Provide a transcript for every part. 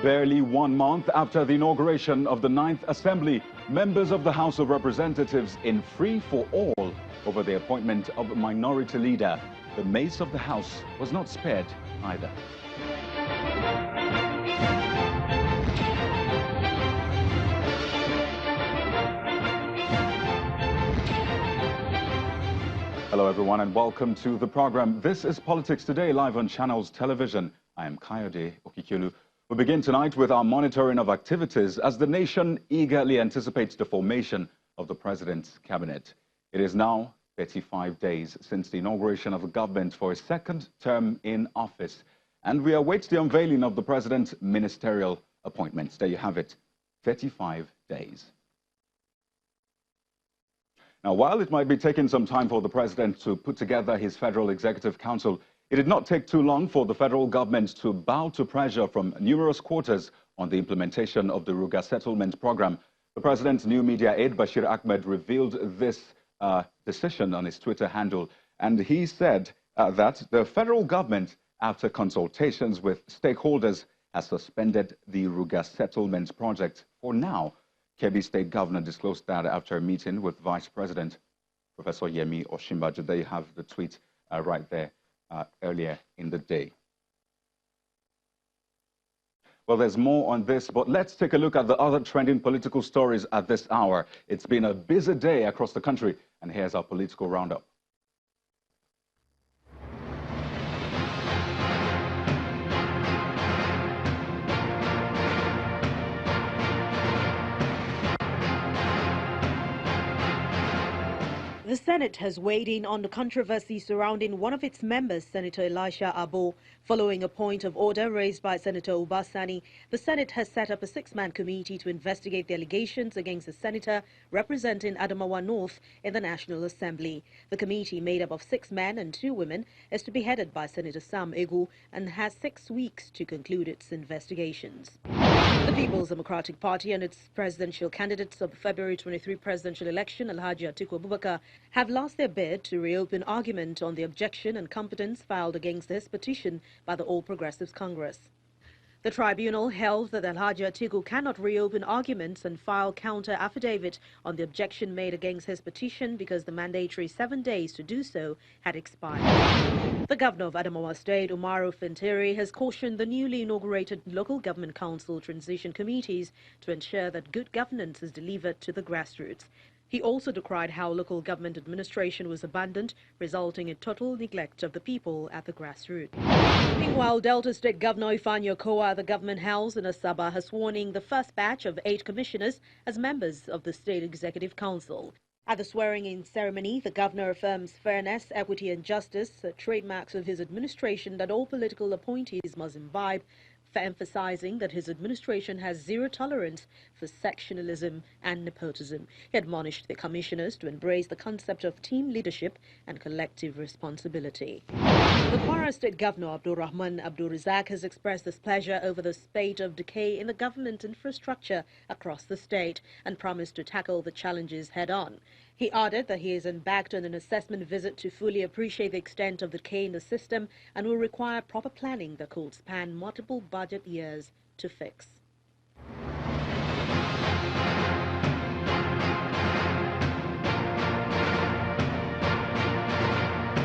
Barely 1 month after the inauguration of the 9th Assembly, members of the House of Representatives in free-for-all over the appointment of a minority leader. The mace of the House was not spared either. Hello everyone and welcome to the program. This is Politics Today, live on Channels Television. I am Kayode Okikiolu. We begin tonight with our monitoring of activities as the nation eagerly anticipates the formation of the president's cabinet. It is now 35 days since the inauguration of the government for a second term in office, and we await the unveiling of the president's ministerial appointments. There you have it, 35 days. Now, while it might be taking some time for the president to put together his Federal Executive Council, it did not take too long for the federal government to bow to pressure from numerous quarters on the implementation of the Ruga settlement program. The president's new media aide, Bashir Ahmed, revealed this decision on his Twitter handle, and he said that the federal government, after consultations with stakeholders, has suspended the Ruga settlement project for now. Kebbi State Governor disclosed that after a meeting with Vice President Professor Yemi Osinbajo. There you have the tweet right there earlier in the day. Well, there's more on this, but let's take a look at the other trending political stories at this hour. It's been a busy day across the country, and here's our political roundup. The Senate has weighed in on the controversy surrounding one of its members, Senator Elisha Abo. Following a point of order raised by Senator Ubasani, the Senate has set up a 6-man committee to investigate the allegations against the senator representing Adamawa North in the National Assembly. The committee, made up of 6 men and 2 women, is to be headed by Senator Sam Egu and has 6 weeks to conclude its investigations. The People's Democratic Party and its presidential candidates of the February 23 presidential election, Alhaji Atiku Abubakar, have lost their bid to reopen argument on the objection and competence filed against his petition by the All Progressives Congress. The tribunal held that Alhaji Atiku cannot reopen arguments and file counter affidavit on the objection made against his petition because the mandatory 7 days to do so had expired. The governor of Adamawa State, Umaru Fintiri, has cautioned the newly inaugurated local government council transition committees to ensure that good governance is delivered to the grassroots. He also decried how local government administration was abandoned, resulting in total neglect of the people at the grassroots. Meanwhile, Delta State Governor Ifeanyi Okowa at the Government House in Asaba has sworn in the first batch of 8 commissioners as members of the State Executive Council. At the swearing-in ceremony, the governor affirms fairness, equity and justice, trademarks of his administration that all political appointees must imbibe, for emphasizing that his administration has zero tolerance for sectionalism and nepotism. He admonished the commissioners to embrace the concept of team leadership and collective responsibility. The Kwara State Governor Abdul Rahman Abdul Razak has expressed displeasure over the spate of decay in the government infrastructure across the state and promised to tackle the challenges head-on. He added that he is embarked on an assessment visit to fully appreciate the extent of the decay in the system and will require proper planning that could span multiple budget years to fix.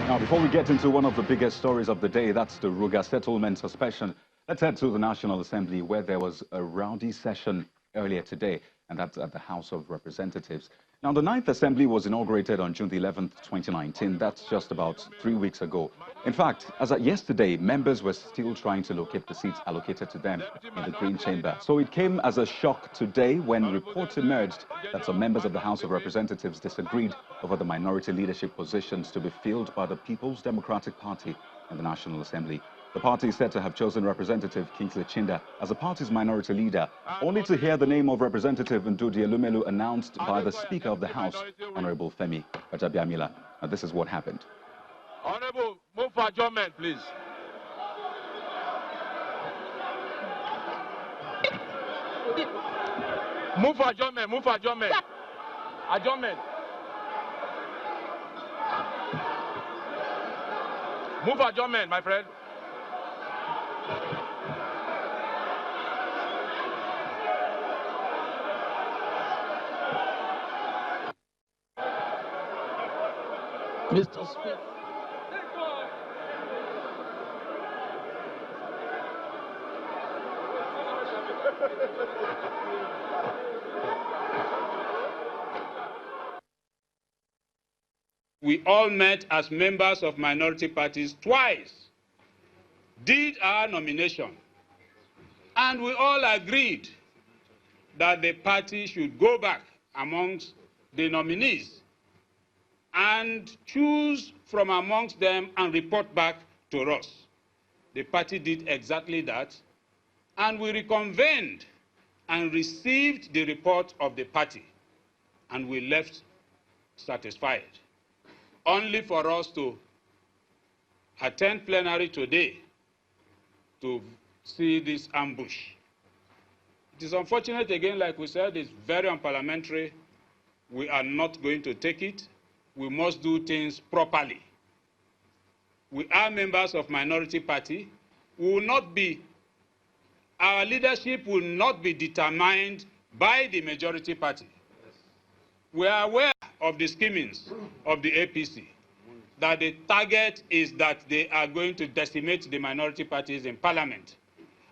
Now, before we get into one of the biggest stories of the day, that's the Ruga settlement suspension, let's head to the National Assembly, where there was a rowdy session earlier today, and that's at the House of Representatives. Now, the 9th Assembly was inaugurated on June the 11th, 2019. That's just about 3 weeks ago. In fact, as at yesterday, members were still trying to locate the seats allocated to them in the Green Chamber. So it came as a shock today when reports emerged that some members of the House of Representatives disagreed over the minority leadership positions to be filled by the People's Democratic Party in the National Assembly. The party is said to have chosen Representative Kingsley Chinda as the party's minority leader, only to hear the name of Representative Ndudi Elumelu announced by the Speaker of the House, Honorable Femi Gbajabiamila. Now, this is what happened. Honorable, move for adjournment, please. Move for adjournment, move for adjournment. Adjournment. Move for adjournment, my friend. Mr. Speaker. We all met as members of minority parties twice, did our nomination, and we all agreed that the party should go back amongst the nominees and choose from amongst them and report back to us. The party did exactly that, and we reconvened and received the report of the party, and we left satisfied, only for us to attend plenary today to see this ambush. It is unfortunate, again, like we said, it's very unparliamentary. We are not going to take it. We must do things properly. We are members of minority party. We will not be, our leadership will not be determined by the majority party. We are aware of the schemings of the APC, that the target is that they are going to decimate the minority parties in parliament,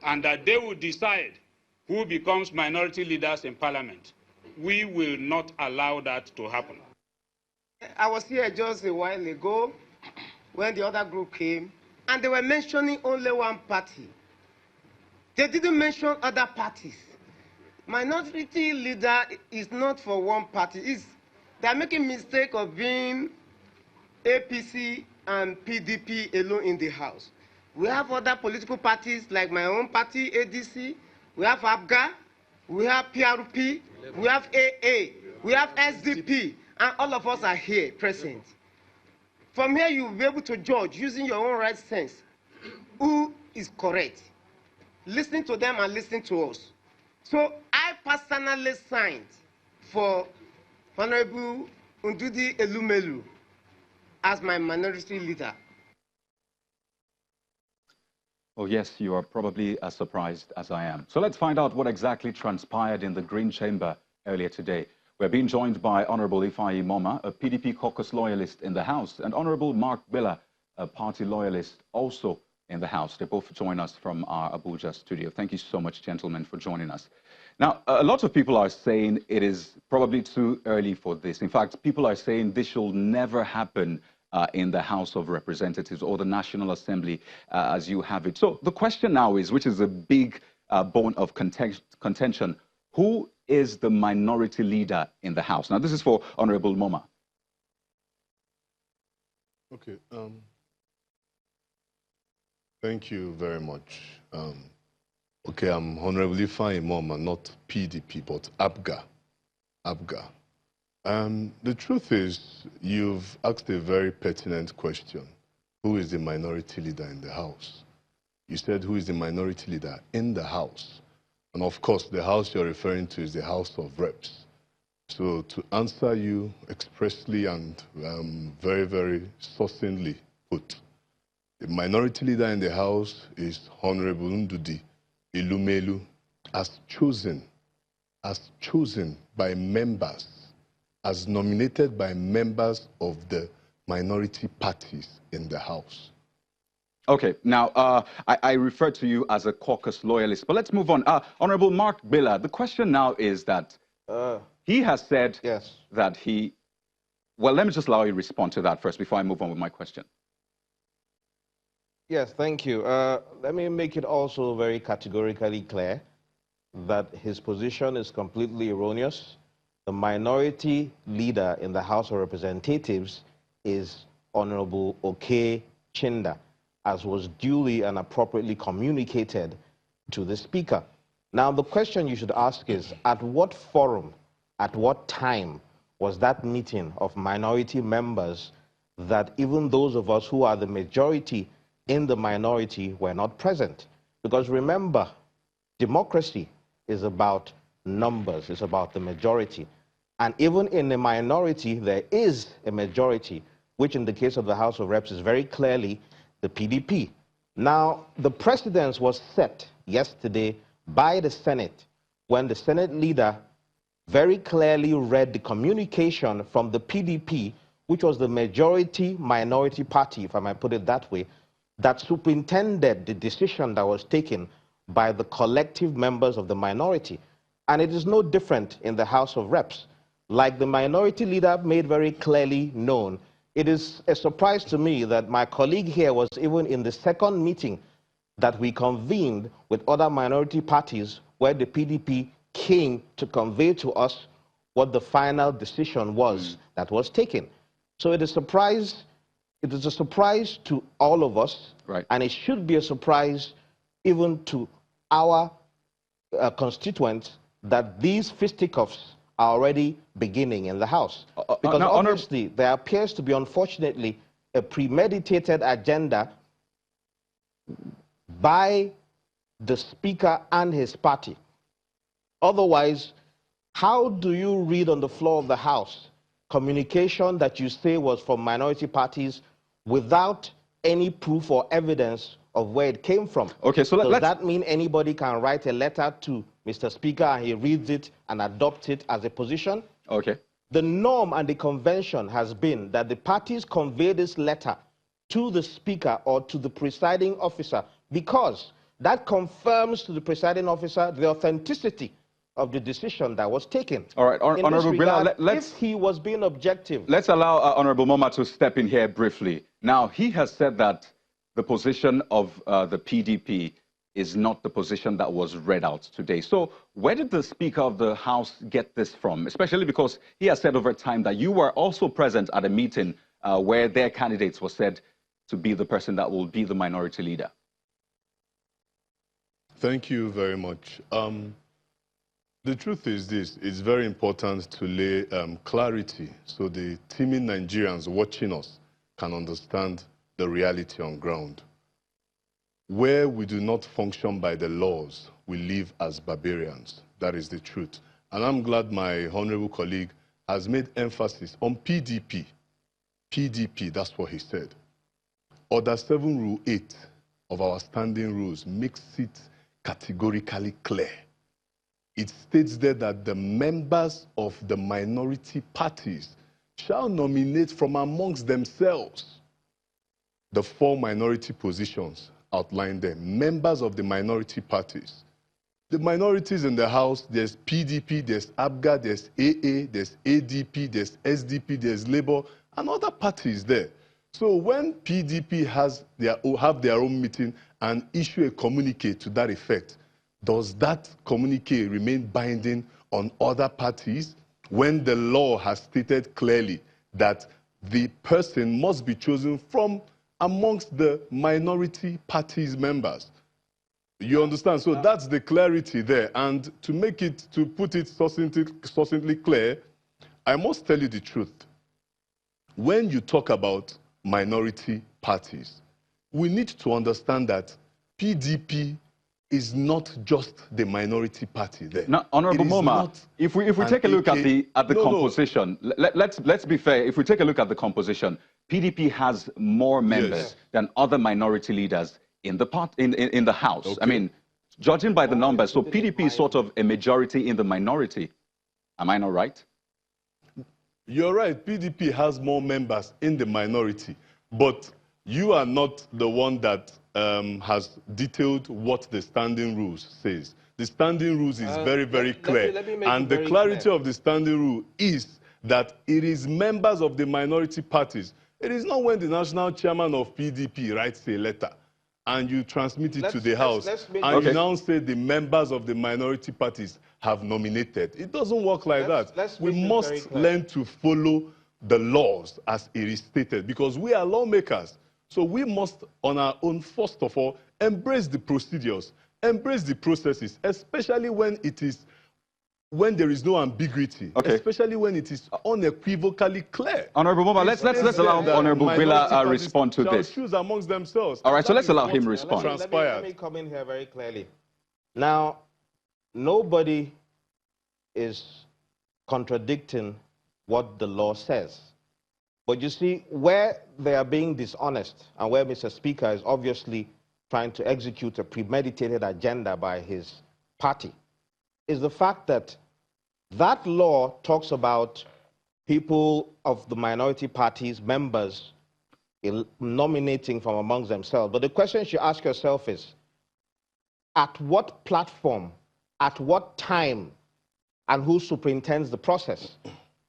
and that they will decide who becomes minority leaders in parliament. We will not allow that to happen. I was here just a while ago when the other group came, and they were mentioning only one party. They didn't mention other parties. Minority leader is not for one party. They are making mistake of being APC and PDP alone in the House. We have other political parties like my own party, ADC. We have APGA. We have PRP. We have AA. We have SDP. And all of us are here present. From here, you will be able to judge using your own right sense who is correct. Listening to them and listening to us. So I personally signed for Honorable Ndudi Elumelu as my minority leader. Oh, yes, you are probably as surprised as I am. So let's find out what exactly transpired in the Green Chamber earlier today. We're being joined by Honorable Ifeanyi Moma, a PDP caucus loyalist in the House, and Honorable Mark Billa, a party loyalist also in the House. They both join us from our Abuja studio. Thank you so much, gentlemen, for joining us. Now, a lot of people are saying it is probably too early for this. In fact, people are saying this should never happen in the House of Representatives or the National Assembly as you have it. So the question now is, which is a big bone of contention, who is the minority leader in the House? Now, this is for Honorable Moma. Okay. Thank you very much. Okay, I'm Honorable Ifeanyi Moma, not PDP, but APGA. APGA. The truth is, you've asked a very pertinent question. Who is the minority leader in the House? You said, who is the minority leader in the House? And of course, the House you're referring to is the House of Reps. So to answer you expressly and very, very succinctly put, the minority leader in the House is Honorable Ndudi Elumelu, as chosen by members, as nominated by members of the minority parties in the House. Okay, now, I refer to you as a caucus loyalist, but let's move on. Honorable Mark Billa, the question now is that he has said that he... Well, let me just allow you to respond to that first before I move on with my question. Yes, thank you. Let me make it also very categorically clear that his position is completely erroneous. The minority leader in the House of Representatives is Honorable Oke Chinda, as was duly and appropriately communicated to the Speaker. Now, the question you should ask is, at what forum, at what time was that meeting of minority members that even those of us who are the majority in the minority were not present? Because remember, democracy is about numbers, it's about the majority. And even in the minority, there is a majority, which in the case of the House of Reps is very clearly the PDP. Now, the precedence was set yesterday by the Senate when the Senate leader very clearly read the communication from the PDP, which was the majority minority party, if I might put it that way, that superintended the decision that was taken by the collective members of the minority. And it is no different in the House of Reps. Like the minority leader made very clearly known, it is a surprise to me that my colleague here was even in the second meeting that we convened with other minority parties where the PDP came to convey to us what the final decision was that was taken. So it is a surprise to all of us, right, and it should be a surprise even to our constituents that these fisticuffs are already beginning in the House. Because now, obviously there appears to be, unfortunately, a premeditated agenda by the Speaker and his party. Otherwise, how do you read on the floor of the House communication that you say was from minority parties without any proof or evidence of where it came from? Okay, so does that mean anybody can write a letter to Mr. Speaker and he reads it and adopts it as a position? Okay. The norm and the convention has been that the parties convey this letter to the Speaker or to the presiding officer, because that confirms to the presiding officer the authenticity of the decision that was taken. All right, Honorable Gwila, if he was being objective. Let's allow Honorable Moma to step in here briefly. Now, he has said that the position of the PDP is not the position that was read out today. So where did the Speaker of the House get this from? Especially because he has said over time that you were also present at a meeting where their candidates were said to be the person that will be the minority leader. Thank you very much. The truth is this: it's very important to lay clarity so the teeming Nigerians watching us can understand the reality on ground. Where we do not function by the laws, we live as barbarians. That is the truth. And I'm glad my honorable colleague has made emphasis on PDP. PDP, that's what he said. Order 7 Rule 8 of our standing rules makes it categorically clear. It states there that the members of the minority parties shall nominate from amongst themselves the 4 minority positions outlined there. Members of the minority parties. The minorities in the House, there's PDP, there's APGA, there's AA, there's ADP, there's SDP, there's Labour, and other parties there. So when PDP have their own meeting and issue a communique to that effect, does that communique remain binding on other parties when the law has stated clearly that the person must be chosen from amongst the minority parties members? You understand? So that's the clarity there. And to put it succinctly clear, I must tell you the truth. When you talk about minority parties, we need to understand that PDP is not just the minority party there. Now, Honorable Moma, if we take a look at the composition, let's be fair. If we take a look at the composition, PDP has more members than other minority leaders in the House. Okay. I mean, judging by the numbers, so PDP is sort of a majority in the minority. Am I not right? You're right. PDP has more members in the minority, but you are not the one that has detailed what the standing rules says. The standing rules is very, very clear. And the clarity of the standing rule is that it is members of the minority parties. It is not when the national chairman of PDP writes a letter and you transmit it to the House and you now say the members of the minority parties have nominated. It doesn't work like that. We must learn to follow the laws as it is stated, because we are lawmakers. So we must, on our own, first of all, embrace the procedures, embrace the processes, especially when there is no ambiguity, especially when it is unequivocally clear. Honorable Moma, let's allow Honorable Gwila respond to this. Choose amongst themselves. All right, so let's allow him respond. Let me come in here very clearly. Now, nobody is contradicting what the law says. But you see, where they are being dishonest and where Mr. Speaker is obviously trying to execute a premeditated agenda by his party is the fact that that law talks about people of the minority parties, members, nominating from amongst themselves. But the question you should ask yourself is, at what platform, at what time, and who superintends the process?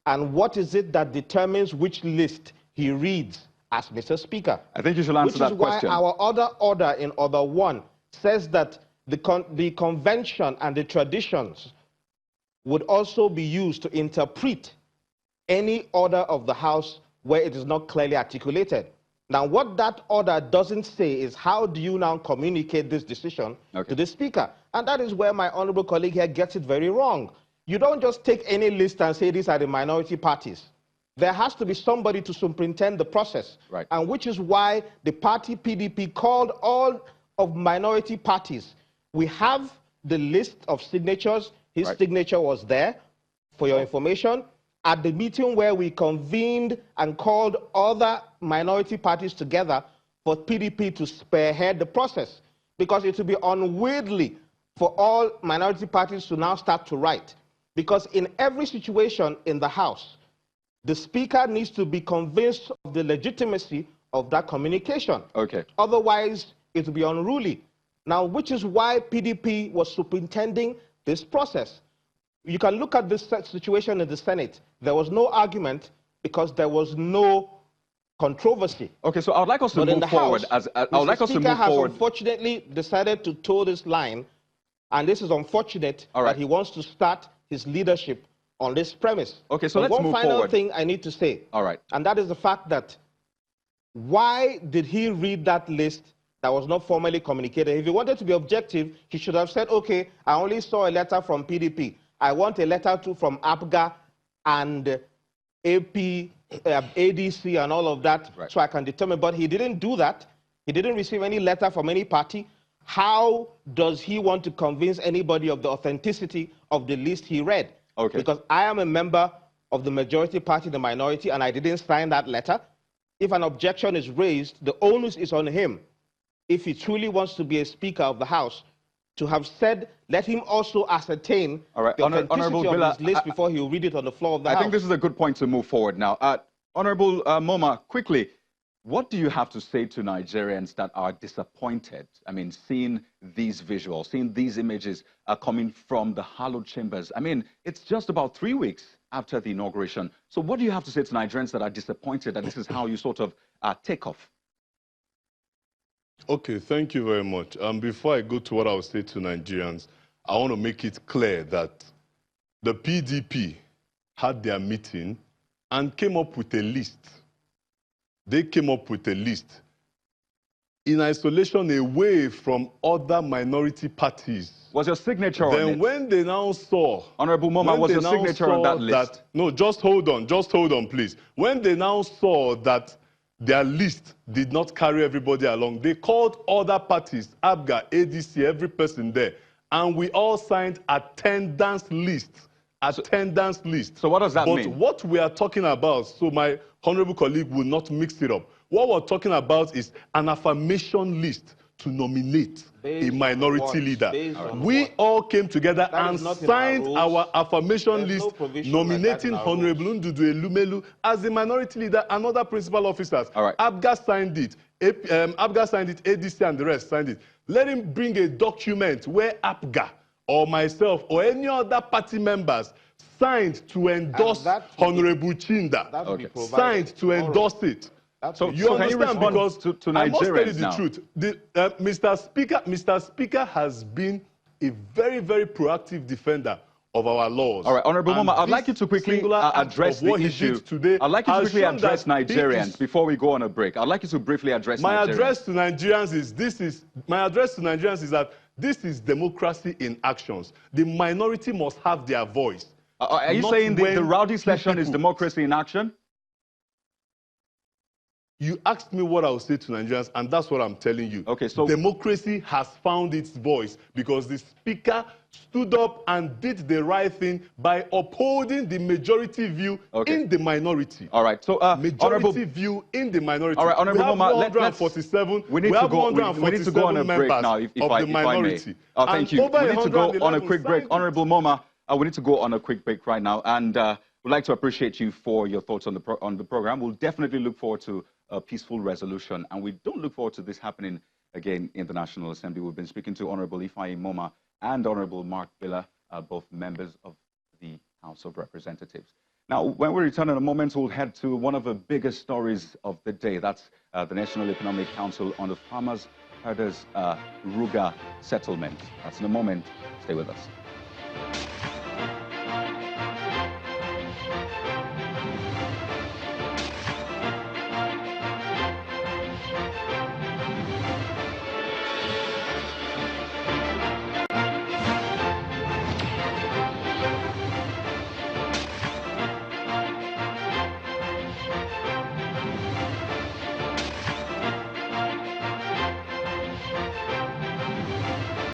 And what is it that determines which list he reads as Mr. Speaker? I think you should answer that question. Which is why our other order in Order 1 says that the convention and the traditions would also be used to interpret any order of the House where it is not clearly articulated. Now, what that order doesn't say is how do you now communicate this decision to the Speaker? And that is where my honorable colleague here gets it very wrong. You don't just take any list and say these are the minority parties. There has to be somebody to superintend the process, and which is why the party PDP called all of minority parties. We have the list of signatures. His signature was there, for your information, at the meeting where we convened and called other minority parties together for PDP to spearhead the process, because it would be unwieldy for all minority parties to now start to write. Because in every situation in the House, the Speaker needs to be convinced of the legitimacy of that communication. Otherwise, it will be unruly. Now, which is why PDP was superintending this process. You can look at this situation in the Senate. There was no argument because there was no controversy. Okay, so I would like us to move forward. The Speaker has unfortunately decided to toe this line, and this is unfortunate that he wants to start his leadership on this premise. Okay, so let's move forward. One final thing I need to say. And that is the fact that why did he read that list that was not formally communicated? If he wanted to be objective, he should have said, okay, I only saw a letter from PDP. I want a letter too from APGA and ADC and all of that, so I can determine. But he didn't do that. He didn't receive any letter from any party. How does he want to convince anybody of the authenticity of the list he read? Because I am a member of the majority party, the minority, and I didn't sign that letter. If an objection is raised, the onus is on him, if he truly wants to be a Speaker of the House, to have said, let him also ascertain the authenticity of his list before he will read it on the floor of the House. I think this is a good point to move forward now. Honorable Moma, quickly, what do you have to say to Nigerians that are disappointed? I mean, seeing these visuals, seeing these images coming from the hallowed chambers. I mean, it's just about 3 weeks after the inauguration. So what do you have to say to Nigerians that are disappointed that this is how you sort of take off? Okay, thank you very much. Before I go to what I will say to Nigerians, I want to make it clear that the PDP had their meeting and came up with a list. They came up with a list in isolation away from other minority parties. Was your signature on it? Then when they now saw... Honorable Moma, was your signature on that list? No, just hold on, please. When they now saw that their list did not carry everybody along, they called other parties, APGA, ADC, every person there, and we all signed attendance list. Attendance list. So what does that mean? But what we are talking about, so my honorable colleague will not mix it up. What we're talking about is an affirmation list to nominate a minority leader. We all came together and signed our affirmation list nominating Honorable Ndudu Elumelu as the minority leader and other principal officers. APGA signed it. APGA signed it, ADC and the rest signed it. Let him bring a document where APGA or myself or any other party members signed to endorse Honorable Chinda. Signed to endorse it. So you understand, because to I must tell you the now. truth. Mr. Speaker has been a very, very proactive defender of our laws. All right, Honorable Moma, I'd like you to quickly address the issue today. I'd like you to quickly address Nigerians before we go on a break. I'd like you to briefly address Nigerians. My address to Nigerians is that this is democracy in actions. The minority must have their voice. Are you saying the Rowdy session is democracy in action? You asked me what I would say to Nigerians, and that's what I'm telling you. Okay, so democracy has found its voice because the Speaker stood up and did the right thing by upholding the majority view in the minority. All right, so majority view in the minority. All right, Honorable Moma, we need to go on a break now, if I may. Thank you. We need to go on a quick break. Honorable Moma, we need to go on a quick break right now, and We'd like to appreciate you for your thoughts on the program. We'll definitely look forward to a peaceful resolution, and we don't look forward to this happening again in the National Assembly. We've been speaking to Honorable Ifeanyi Moma and Honorable Mark Billa, both members of the House of Representatives. Now, when we return in a moment, we'll head to one of the biggest stories of the day. That's the National Economic Council on the Farmers Herders Ruga settlement. That's in a moment. Stay with us.